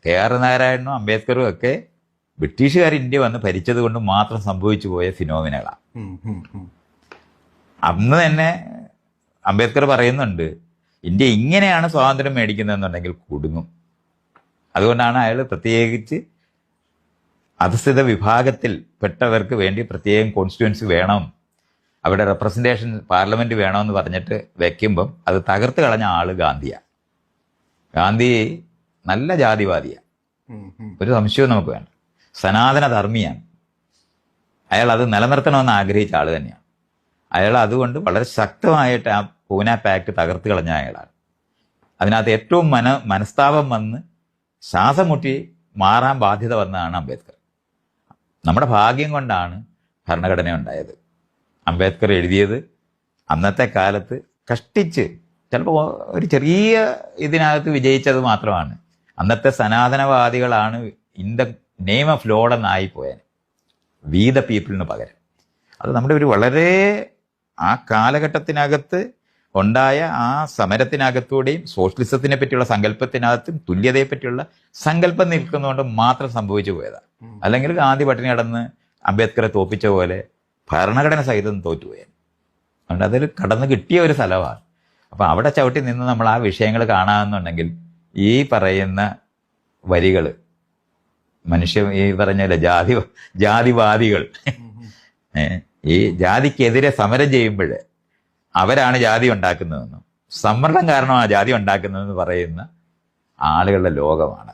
KR നാരായണനും അംബേദ്കറും ഒക്കെ ബ്രിട്ടീഷുകാർ India വന്ന് ഭരിച്ചത് കൊണ്ട് മാത്രം സംഭവിച്ചു പോയ ഫിനോമിനകളാണ്. അന്ന് തന്നെ അംബേദ്കർ പറയുന്നുണ്ട്, ഇന്ത്യ ഇങ്ങനെയാണ് സ്വാതന്ത്ര്യം മേടിക്കുന്നതെന്നുണ്ടെങ്കിൽ കുടുങ്ങും. അതുകൊണ്ടാണ് അയാൾ പ്രത്യേകിച്ച് അധസ്ഥിത വിഭാഗത്തിൽ പെട്ടവർക്ക് വേണ്ടി പ്രത്യേകം കോൺസ്റ്റിറ്റ്യുവൻസി വേണം, അവിടെ റെപ്രസെൻറ്റേഷൻ പാർലമെന്റ് വേണമെന്ന് പറഞ്ഞിട്ട് വെക്കുമ്പം അത് തകർത്ത് കളഞ്ഞ ആള് ഗാന്ധിയാണ്. ഗാന്ധി നല്ല ജാതിവാദിയാണ്, ഒരു സംശയവും നമുക്ക് വേണ്ട. സനാതന ധർമ്മിയാണ്. അയാൾ അത് നിലനിർത്തണമെന്ന് ആഗ്രഹിച്ച ആൾ തന്നെയാണ്. അയാൾ അതുകൊണ്ട് വളരെ ശക്തമായിട്ട് ആ പൂന പാക്ട് തകർത്ത് കളഞ്ഞ അയാളാണ്. അതിനകത്ത് ഏറ്റവും മനസ്താപം വന്ന് ശ്വാസം മുട്ടി മാറാൻ ബാധ്യത വന്നതാണ് അംബേദ്കർ. നമ്മുടെ ഭാഗ്യം കൊണ്ടാണ് ഭരണഘടന ഉണ്ടായത്. അംബേദ്കർ എഴുതിയത് അന്നത്തെ കാലത്ത് കഷ്ടിച്ച് ചിലപ്പോൾ ഒരു ചെറിയ ഇതിനകത്ത് വിജയിച്ചത് മാത്രമാണ്. അന്നത്തെ സനാതനവാദികളാണ് in the name of lord എന്നായിപ്പോയാൽ വി ദ പീപ്പിളിന് പകരം. അത് നമ്മുടെ ഒരു വളരെ ആ കാലഘട്ടത്തിനകത്ത് ഉണ്ടായ ആ സമരത്തിനകത്തൂടെയും സോഷ്യലിസത്തിനെ പറ്റിയുള്ള സങ്കല്പത്തിനകത്തും തുല്യതയെ പറ്റിയുള്ള സങ്കല്പം നിൽക്കുന്നതുകൊണ്ട് മാത്രം സംഭവിച്ചു പോയതാണ്. അല്ലെങ്കിൽ ഗാന്ധി പട്ടിണി കടന്ന് അംബേദ്കറെ തോപ്പിച്ച പോലെ ഭരണഘടന സഹിതം തോറ്റുപോയാൽ. അതുകൊണ്ട് അതൊരു കടന്ന് കിട്ടിയ ഒരു സ്ഥലമാണ്. അപ്പം അവിടെ ചവിട്ടി നിന്ന് നമ്മൾ ആ വിഷയങ്ങൾ കാണാമെന്നുണ്ടെങ്കിൽ ഈ പറയുന്ന വരികൾ ഈ പറഞ്ഞ ജാതിവാദികൾ ഈ ജാതിക്കെതിരെ സമരം ചെയ്യുമ്പോൾ അവരാണ് ജാതി ഉണ്ടാക്കുന്നതെന്നും സമ്മർദ്ദം കാരണമാണ് ജാതി ഉണ്ടാക്കുന്നതെന്ന് പറയുന്ന ആളുകളുടെ ലോകമാണ്.